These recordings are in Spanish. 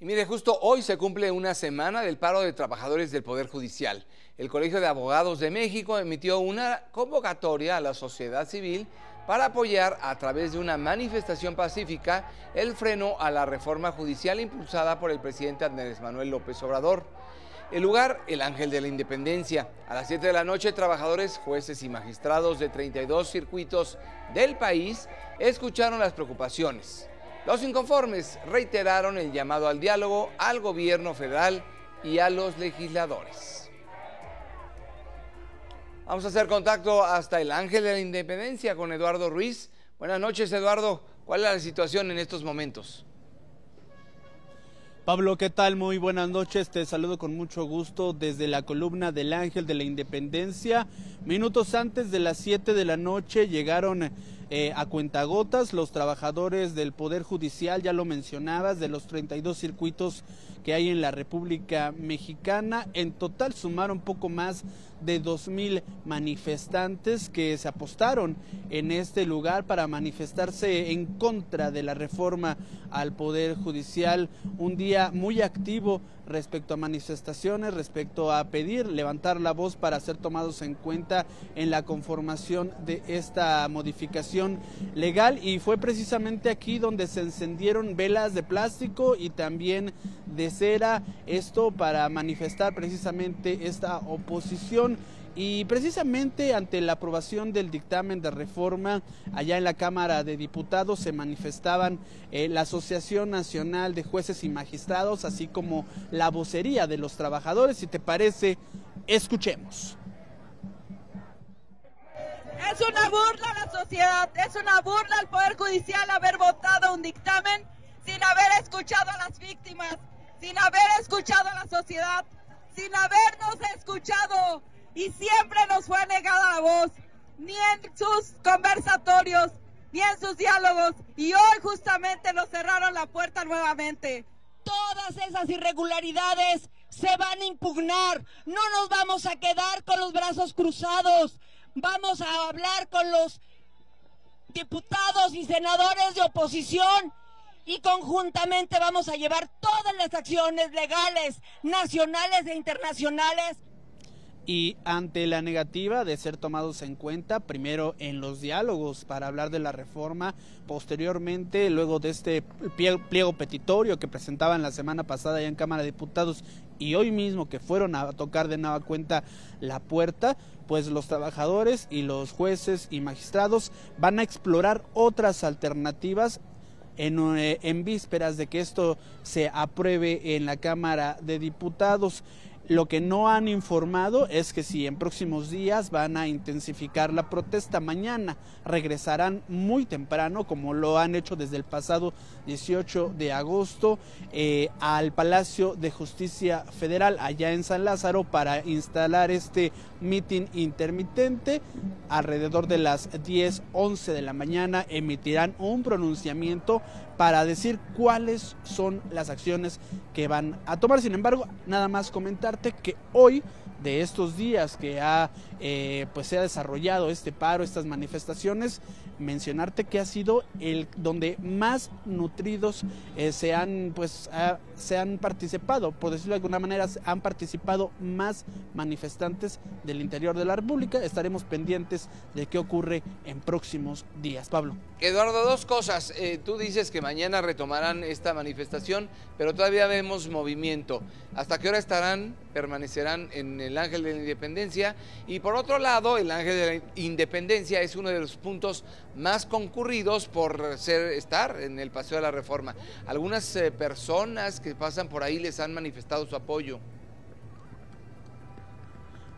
Y mire, justo hoy se cumple una semana del paro de trabajadores del Poder Judicial. El Colegio de Abogados de México emitió una convocatoria a la sociedad civil para apoyar a través de una manifestación pacífica el freno a la reforma judicial impulsada por el presidente Andrés Manuel López Obrador. El lugar, el Ángel de la Independencia. A las 7 de la noche, trabajadores, jueces y magistrados de 32 circuitos del país escucharon las preocupaciones. Los inconformes reiteraron el llamado al diálogo al gobierno federal y a los legisladores. Vamos a hacer contacto hasta el Ángel de la Independencia con Eduardo Ruiz. Buenas noches, Eduardo. ¿Cuál es la situación en estos momentos? Pablo, ¿qué tal? Muy buenas noches, te saludo con mucho gusto desde la columna del Ángel de la Independencia. Minutos antes de las 7 de la noche llegaron a cuentagotas los trabajadores del Poder Judicial, ya lo mencionabas, de los 32 circuitos que hay en la República Mexicana. En total sumaron poco más de 2,000 manifestantes que se apostaron en este lugar para manifestarse en contra de la reforma al Poder Judicial. Un día muy activo respecto a manifestaciones, respecto a pedir, levantar la voz para ser tomados en cuenta en la conformación de esta modificación legal, y fue precisamente aquí donde se encendieron velas de plástico y también de cera, esto para manifestar precisamente esta oposición. Y precisamente ante la aprobación del dictamen de reforma allá en la Cámara de Diputados se manifestaban la Asociación Nacional de Jueces y Magistrados, así como la vocería de los trabajadores. Si te parece, escuchemos. Es una burla a la sociedad, es una burla al Poder Judicial haber votado un dictamen sin haber escuchado a las víctimas, sin haber escuchado a la sociedad, sin habernos escuchado. Y siempre nos fue negada la voz, ni en sus conversatorios, ni en sus diálogos, y hoy justamente nos cerraron la puerta nuevamente. Todas esas irregularidades se van a impugnar, no nos vamos a quedar con los brazos cruzados, vamos a hablar con los diputados y senadores de oposición y conjuntamente vamos a llevar todas las acciones legales, nacionales e internacionales. Y ante la negativa de ser tomados en cuenta, primero en los diálogos para hablar de la reforma, posteriormente, luego de este pliego petitorio que presentaban la semana pasada ya en Cámara de Diputados y hoy mismo que fueron a tocar de nueva cuenta la puerta, pues los trabajadores y los jueces y magistrados van a explorar otras alternativas en vísperas de que esto se apruebe en la Cámara de Diputados. Lo que no han informado es que si en próximos días van a intensificar la protesta. Mañana regresarán muy temprano, como lo han hecho desde el pasado 18 de agosto, al Palacio de Justicia Federal, allá en San Lázaro, para instalar este mitin intermitente. Alrededor de las 10, 11 de la mañana emitirán un pronunciamiento para decir cuáles son las acciones que van a tomar. Sin embargo, nada más comentarte que hoy, de estos días que se ha desarrollado este paro, estas manifestaciones, mencionarte que ha sido el donde más nutridos se han participado, por decirlo de alguna manera, han participado más manifestantes del interior de la República. Estaremos pendientes de qué ocurre en próximos días. Pablo. Eduardo, dos cosas. Tú dices que mañana retomarán esta manifestación, pero todavía vemos movimiento. ¿Hasta qué hora permanecerán en el Ángel de la Independencia? Y por otro lado, el Ángel de la Independencia es uno de los puntos más concurridos por estar en el Paseo de la Reforma. Algunas personas que pasan por ahí les han manifestado su apoyo.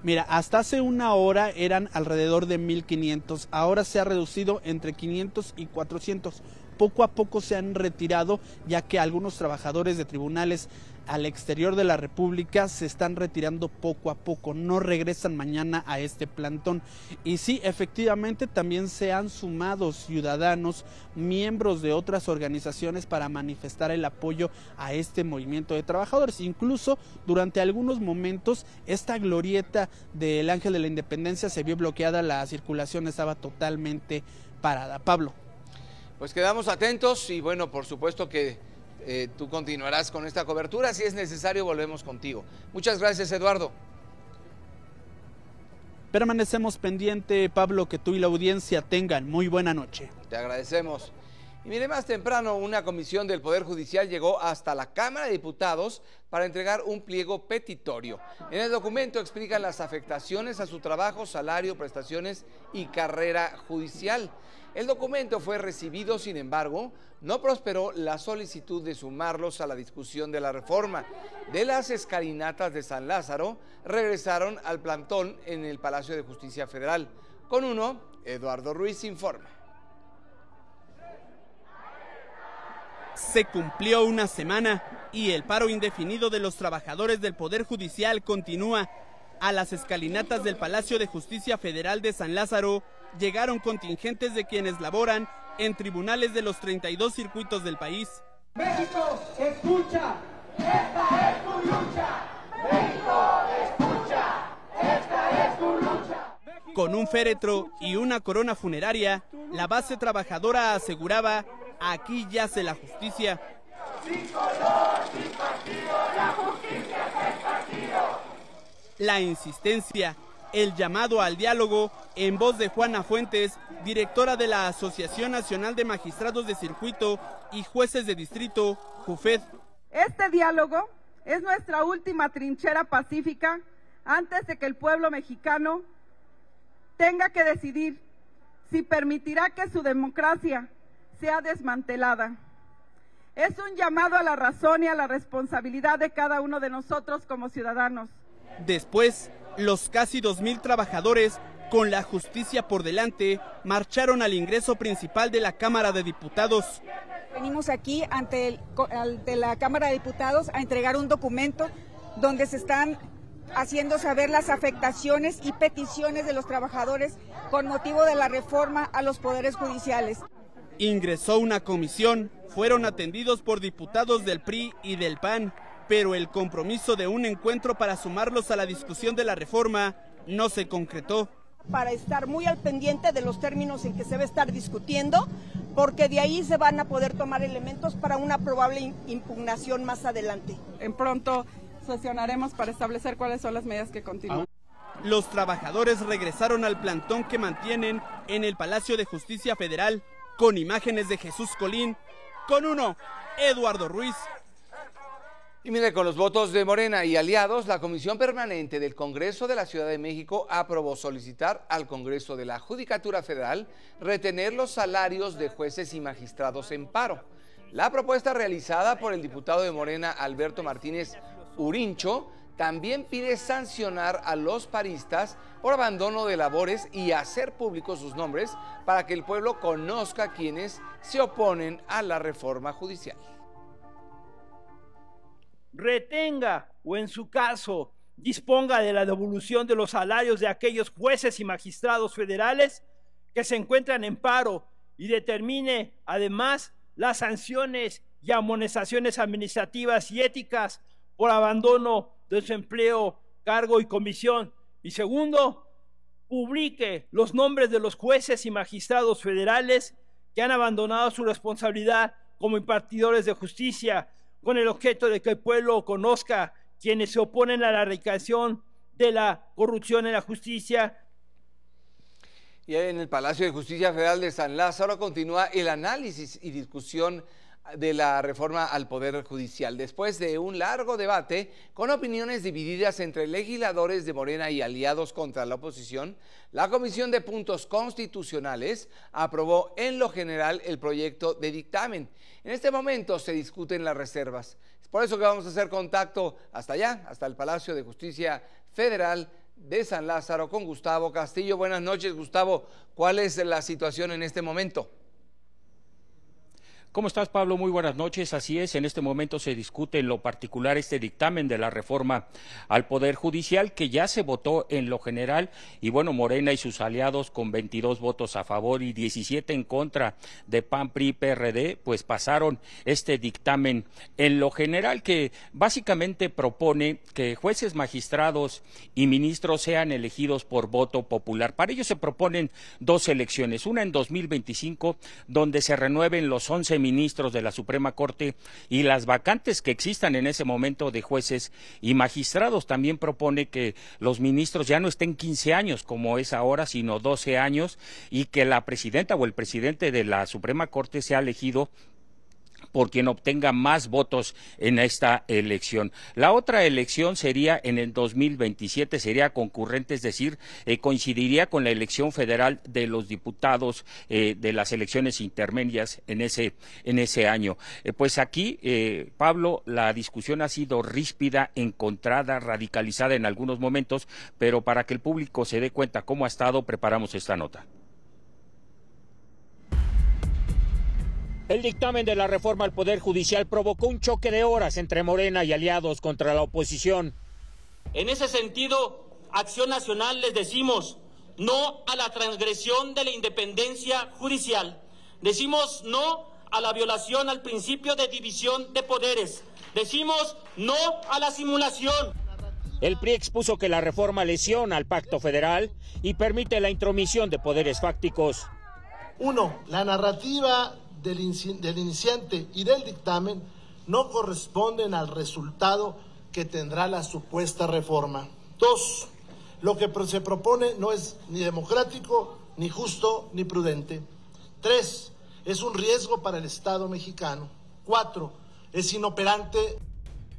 Mira, hasta hace una hora eran alrededor de 1,500, ahora se ha reducido entre 500 y 400. Poco a poco se han retirado, ya que algunos trabajadores de tribunales al exterior de la República se están retirando poco a poco, no regresan mañana a este plantón. Y sí, efectivamente también se han sumado ciudadanos, miembros de otras organizaciones para manifestar el apoyo a este movimiento de trabajadores. Incluso durante algunos momentos esta glorieta del Ángel de la Independencia se vio bloqueada, la circulación estaba totalmente parada. Pablo. Pues quedamos atentos y bueno, por supuesto que tú continuarás con esta cobertura. Si es necesario, volvemos contigo. Muchas gracias, Eduardo. Permanecemos pendiente, Pablo, que tú y la audiencia tengan muy buena noche. Te agradecemos. Y mire, más temprano una comisión del Poder Judicial llegó hasta la Cámara de Diputados para entregar un pliego petitorio. En el documento explican las afectaciones a su trabajo, salario, prestaciones y carrera judicial. El documento fue recibido, sin embargo, no prosperó la solicitud de sumarlos a la discusión de la reforma. De las escalinatas de San Lázaro, regresaron al plantón en el Palacio de Justicia Federal. Con uno, Eduardo Ruiz informa. Se cumplió una semana y el paro indefinido de los trabajadores del Poder Judicial continúa. A las escalinatas del Palacio de Justicia Federal de San Lázaro llegaron contingentes de quienes laboran en tribunales de los 32 circuitos del país. México, escucha, esta es tu lucha. México, escucha, esta es tu lucha. Con un féretro y una corona funeraria, la base trabajadora aseguraba: aquí yace la justicia. Sin color, sin partido, la justicia es el partido. La insistencia, el llamado al diálogo, en voz de Juana Fuentes, directora de la Asociación Nacional de Magistrados de Circuito y Jueces de Distrito, JUFED. Este diálogo es nuestra última trinchera pacífica antes de que el pueblo mexicano tenga que decidir si permitirá que su democracia sea desmantelada. Es un llamado a la razón y a la responsabilidad de cada uno de nosotros como ciudadanos. Después, los casi 2,000 trabajadores, con la justicia por delante, marcharon al ingreso principal de la Cámara de Diputados. Venimos aquí ante la Cámara de Diputados a entregar un documento donde se están haciendo saber las afectaciones y peticiones de los trabajadores con motivo de la reforma a los poderes judiciales. Ingresó una comisión, fueron atendidos por diputados del PRI y del PAN, pero el compromiso de un encuentro para sumarlos a la discusión de la reforma no se concretó. Para estar muy al pendiente de los términos en que se va a estar discutiendo, porque de ahí se van a poder tomar elementos para una probable impugnación más adelante. En pronto sesionaremos para establecer cuáles son las medidas que continúan. Los trabajadores regresaron al plantón que mantienen en el Palacio de Justicia Federal, con imágenes de Jesús Colín, con uno, Eduardo Ruiz. Y mire, con los votos de Morena y aliados, la Comisión Permanente del Congreso de la Ciudad de México aprobó solicitar al Congreso de la Judicatura Federal retener los salarios de jueces y magistrados en paro. La propuesta realizada por el diputado de Morena, Alberto Martínez Urincho, también pide sancionar a los paristas por abandono de labores y hacer públicos sus nombres para que el pueblo conozca quienes se oponen a la reforma judicial. Retenga o en su caso disponga de la devolución de los salarios de aquellos jueces y magistrados federales que se encuentran en paro y determine además las sanciones y amonestaciones administrativas y éticas por abandono de su empleo, cargo y comisión. Y segundo, publique los nombres de los jueces y magistrados federales que han abandonado su responsabilidad como impartidores de justicia, con el objeto de que el pueblo conozca quienes se oponen a la erradicación de la corrupción en la justicia. Y en el Palacio de Justicia Federal de San Lázaro continúa el análisis y discusión de la reforma al Poder Judicial. Después de un largo debate con opiniones divididas entre legisladores de Morena y aliados contra la oposición, la Comisión de Puntos Constitucionales aprobó en lo general el proyecto de dictamen. En este momento se discuten las reservas. Es por eso que vamos a hacer contacto hasta allá, hasta el Palacio de Justicia Federal de San Lázaro con Gustavo Castillo. Buenas noches, Gustavo. ¿Cuál es la situación en este momento? ¿Cómo estás, Pablo? Muy buenas noches. Así es, en este momento se discute en lo particular este dictamen de la reforma al Poder Judicial que ya se votó en lo general y bueno, Morena y sus aliados con 22 votos a favor y 17 en contra de PAN, PRI, PRD, pues pasaron este dictamen en lo general que básicamente propone que jueces, magistrados y ministros sean elegidos por voto popular. Para ello se proponen dos elecciones, una en 2025 donde se renueven los 11 ministros de la Suprema Corte y las vacantes que existan en ese momento de jueces y magistrados. También propone que los ministros ya no estén 15 años como es ahora, sino 12 años, y que la presidenta o el presidente de la Suprema Corte sea elegido por quien obtenga más votos en esta elección. La otra elección sería en el 2027, sería concurrente, es decir, coincidiría con la elección federal de los diputados de las elecciones intermedias en ese año. Pues aquí, Pablo, la discusión ha sido ríspida, encontrada, radicalizada en algunos momentos, pero para que el público se dé cuenta cómo ha estado, preparamos esta nota. El dictamen de la reforma al Poder Judicial provocó un choque de horas entre Morena y aliados contra la oposición. En ese sentido, Acción Nacional les decimos no a la transgresión de la independencia judicial. Decimos no a la violación al principio de división de poderes. Decimos no a la simulación. El PRI expuso que la reforma lesiona al pacto federal y permite la intromisión de poderes fácticos. 1. La narrativa del iniciante y del dictamen no corresponden al resultado que tendrá la supuesta reforma. 2. Lo que se propone no es ni democrático, ni justo, ni prudente. 3. Es un riesgo para el Estado mexicano. 4. Es inoperante.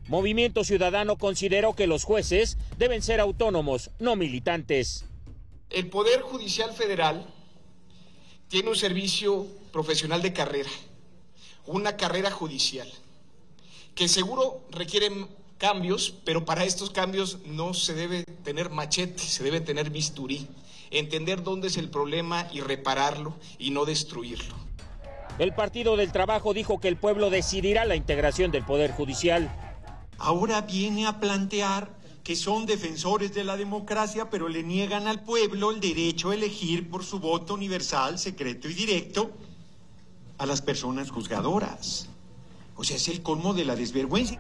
Movimiento Ciudadano consideró que los jueces deben ser autónomos, no militantes. El Poder Judicial Federal tiene un servicio profesional de carrera, una carrera judicial, que seguro requieren cambios, pero para estos cambios no se debe tener machete, se debe tener bisturí, entender dónde es el problema y repararlo y no destruirlo. El Partido del Trabajo dijo que el pueblo decidirá la integración del Poder Judicial. Ahora viene a plantear que son defensores de la democracia, pero le niegan al pueblo el derecho a elegir por su voto universal, secreto y directo a las personas juzgadoras. O sea, es el colmo de la desvergüenza.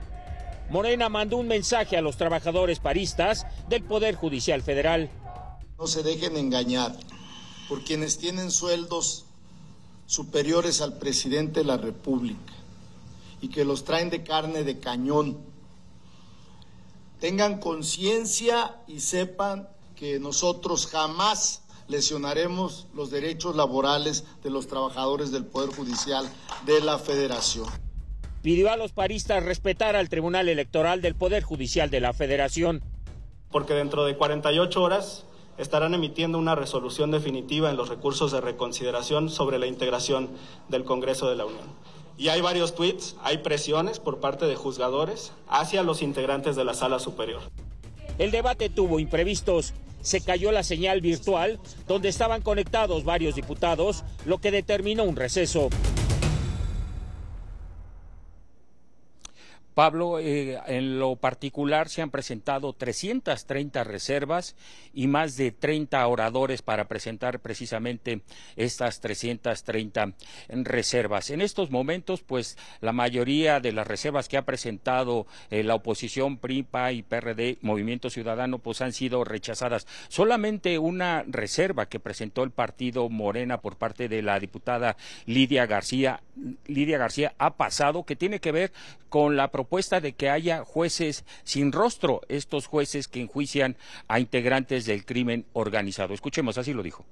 Morena mandó un mensaje a los trabajadores paristas del Poder Judicial Federal. No se dejen engañar por quienes tienen sueldos superiores al presidente de la República y que los traen de carne de cañón. Tengan conciencia y sepan que nosotros jamás lesionaremos los derechos laborales de los trabajadores del Poder Judicial de la Federación. Pidió a los paristas respetar al Tribunal Electoral del Poder Judicial de la Federación. Porque dentro de 48 horas estarán emitiendo una resolución definitiva en los recursos de reconsideración sobre la integración del Congreso de la Unión. Y hay varios tweets, hay presiones por parte de juzgadores hacia los integrantes de la Sala Superior. El debate tuvo imprevistos. Se cayó la señal virtual donde estaban conectados varios diputados, lo que determinó un receso. Pablo, en lo particular se han presentado 330 reservas y más de 30 oradores para presentar precisamente estas 330 reservas. En estos momentos, pues la mayoría de las reservas que ha presentado la oposición, PRI, PAN y PRD, Movimiento Ciudadano, pues han sido rechazadas. Solamente una reserva que presentó el partido Morena por parte de la diputada Lidia García ha pasado, que tiene que ver con la propuesta de que haya jueces sin rostro, estos jueces que enjuician a integrantes del crimen organizado. Escuchemos, así lo dijo.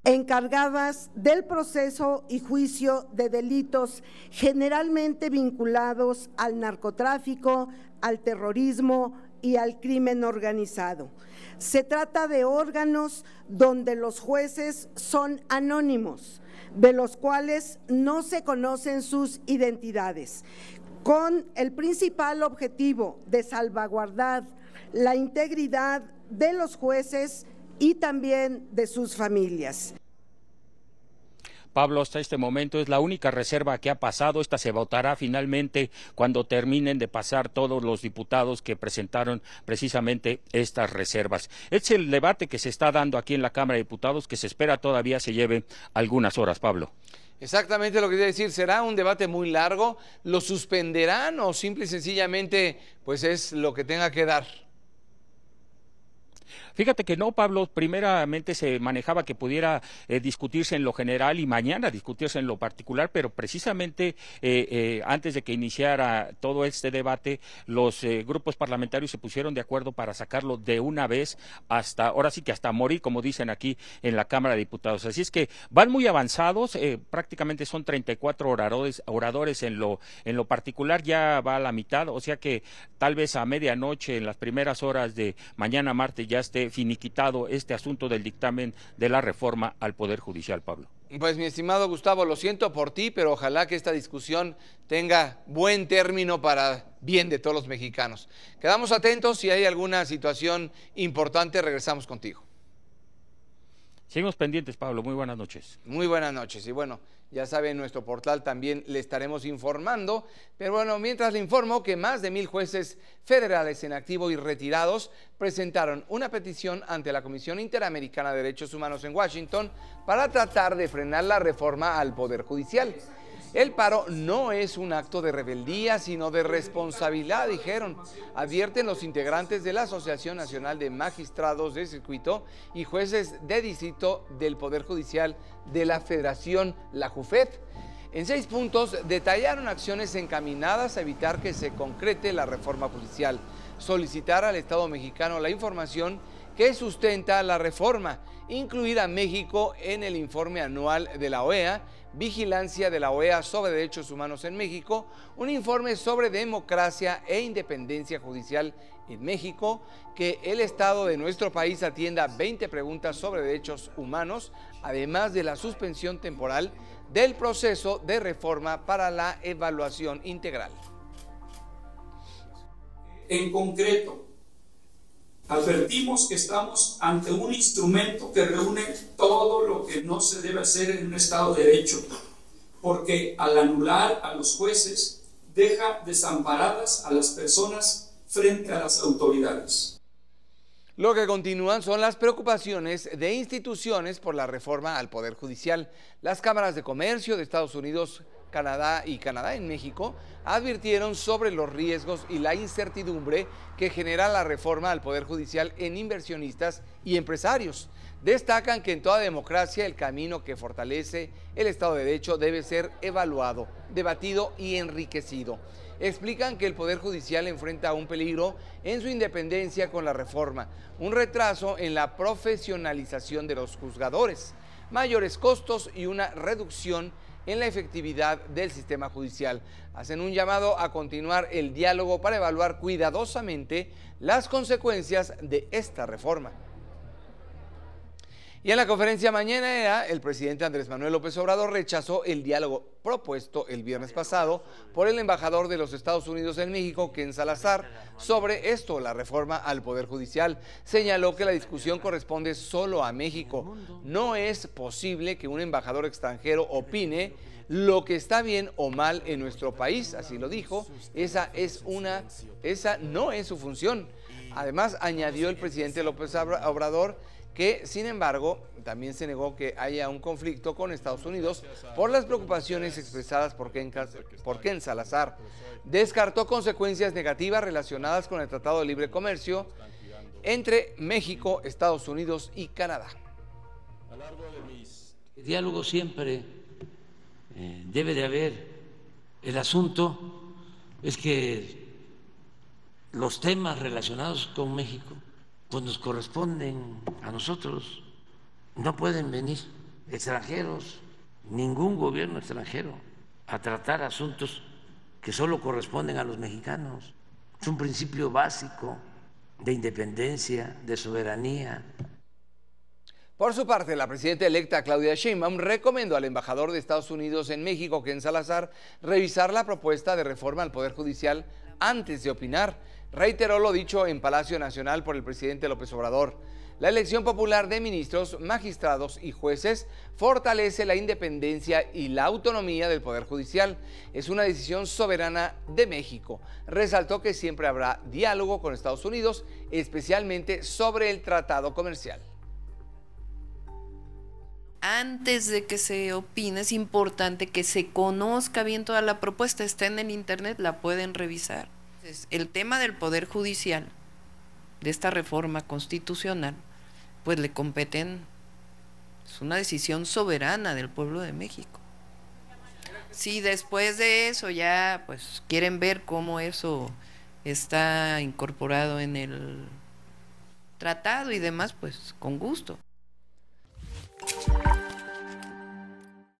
Encargadas del proceso y juicio de delitos generalmente vinculados al narcotráfico, al terrorismo y al crimen organizado. Se trata de órganos donde los jueces son anónimos, de los cuales no se conocen sus identidades, con el principal objetivo de salvaguardar la integridad de los jueces y también de sus familias. Pablo, hasta este momento es la única reserva que ha pasado. Esta se votará finalmente cuando terminen de pasar todos los diputados que presentaron precisamente estas reservas. Es el debate que se está dando aquí en la Cámara de Diputados, que se espera todavía se lleve algunas horas, Pablo. Exactamente lo que quería decir, será un debate muy largo, ¿lo suspenderán o simple y sencillamente pues es lo que tenga que dar? Fíjate que no, Pablo, primeramente se manejaba que pudiera discutirse en lo general y mañana discutirse en lo particular, pero precisamente antes de que iniciara todo este debate, los grupos parlamentarios se pusieron de acuerdo para sacarlo de una vez hasta, ahora sí que hasta morir, como dicen aquí en la Cámara de Diputados. Así es que van muy avanzados, prácticamente son 34 oradores en lo particular, ya va a la mitad, o sea que tal vez a medianoche, en las primeras horas de mañana martes, ya esté finiquitado este asunto del dictamen de la reforma al Poder Judicial, Pablo. Pues mi estimado Gustavo, lo siento por ti, pero ojalá que esta discusión tenga buen término para bien de todos los mexicanos. Quedamos atentos, si hay alguna situación importante regresamos contigo. Seguimos pendientes, Pablo, muy buenas noches. Muy buenas noches, y bueno, ya saben, en nuestro portal también le estaremos informando, pero bueno, mientras le informo que más de 1000 jueces federales en activo y retirados presentaron una petición ante la Comisión Interamericana de Derechos Humanos en Washington para tratar de frenar la reforma al Poder Judicial. El paro no es un acto de rebeldía, sino de responsabilidad, dijeron. Advierten los integrantes de la Asociación Nacional de Magistrados de Circuito y Jueces de Distrito del Poder Judicial de la Federación, la JUFED. En 6 puntos detallaron acciones encaminadas a evitar que se concrete la reforma judicial, solicitar al Estado mexicano la información que sustenta la reforma, incluir a México en el informe anual de la OEA, vigilancia de la OEA sobre derechos humanos en México, un informe sobre democracia e independencia judicial en México, que el Estado de nuestro país atienda 20 preguntas sobre derechos humanos, además de la suspensión temporal del proceso de reforma para la evaluación integral. En concreto, advertimos que estamos ante un instrumento que reúne todo lo que no se debe hacer en un Estado de Derecho, porque al anular a los jueces deja desamparadas a las personas frente a las autoridades. Lo que continúan son las preocupaciones de instituciones por la reforma al Poder Judicial. Las cámaras de comercio de Estados Unidos, Canadá y Canadá en México advirtieron sobre los riesgos y la incertidumbre que genera la reforma al Poder Judicial en inversionistas y empresarios. Destacan que en toda democracia el camino que fortalece el Estado de Derecho debe ser evaluado, debatido y enriquecido. Explican que el Poder Judicial enfrenta un peligro en su independencia con la reforma, un retraso en la profesionalización de los juzgadores, mayores costos y una reducción en la efectividad del sistema judicial. Hacen un llamado a continuar el diálogo para evaluar cuidadosamente las consecuencias de esta reforma. Y en la conferencia mañanera, el presidente Andrés Manuel López Obrador rechazó el diálogo propuesto el viernes pasado por el embajador de los Estados Unidos en México, Ken Salazar, sobre esto, la reforma al Poder Judicial. Señaló que la discusión corresponde solo a México. No es posible que un embajador extranjero opine lo que está bien o mal en nuestro país, así lo dijo. Esa no es su función. Además, añadió el presidente López Obrador que, sin embargo, también se negó que haya un conflicto con Estados Unidos por las preocupaciones expresadas por Ken Salazar. Descartó consecuencias negativas relacionadas con el Tratado de Libre Comercio entre México, Estados Unidos y Canadá. El diálogo siempre debe de haber. El asunto es que los temas relacionados con México pues nos corresponden a nosotros. No pueden venir extranjeros, ningún gobierno extranjero, a tratar asuntos que solo corresponden a los mexicanos. Es un principio básico de independencia, de soberanía. Por su parte, la presidenta electa Claudia Sheinbaum recomendó al embajador de Estados Unidos en México, Ken Salazar, revisar la propuesta de reforma al Poder Judicial antes de opinar. Reiteró lo dicho en Palacio Nacional por el presidente López Obrador. La elección popular de ministros, magistrados y jueces fortalece la independencia y la autonomía del Poder Judicial. Es una decisión soberana de México. Resaltó que siempre habrá diálogo con Estados Unidos, especialmente sobre el tratado comercial. Antes de que se opine, es importante que se conozca bien toda la propuesta. Está en el internet, la pueden revisar. Entonces, el tema del Poder Judicial de esta reforma constitucional, pues le competen, es una decisión soberana del pueblo de México. Si después de eso ya pues quieren ver cómo eso está incorporado en el tratado y demás, pues con gusto.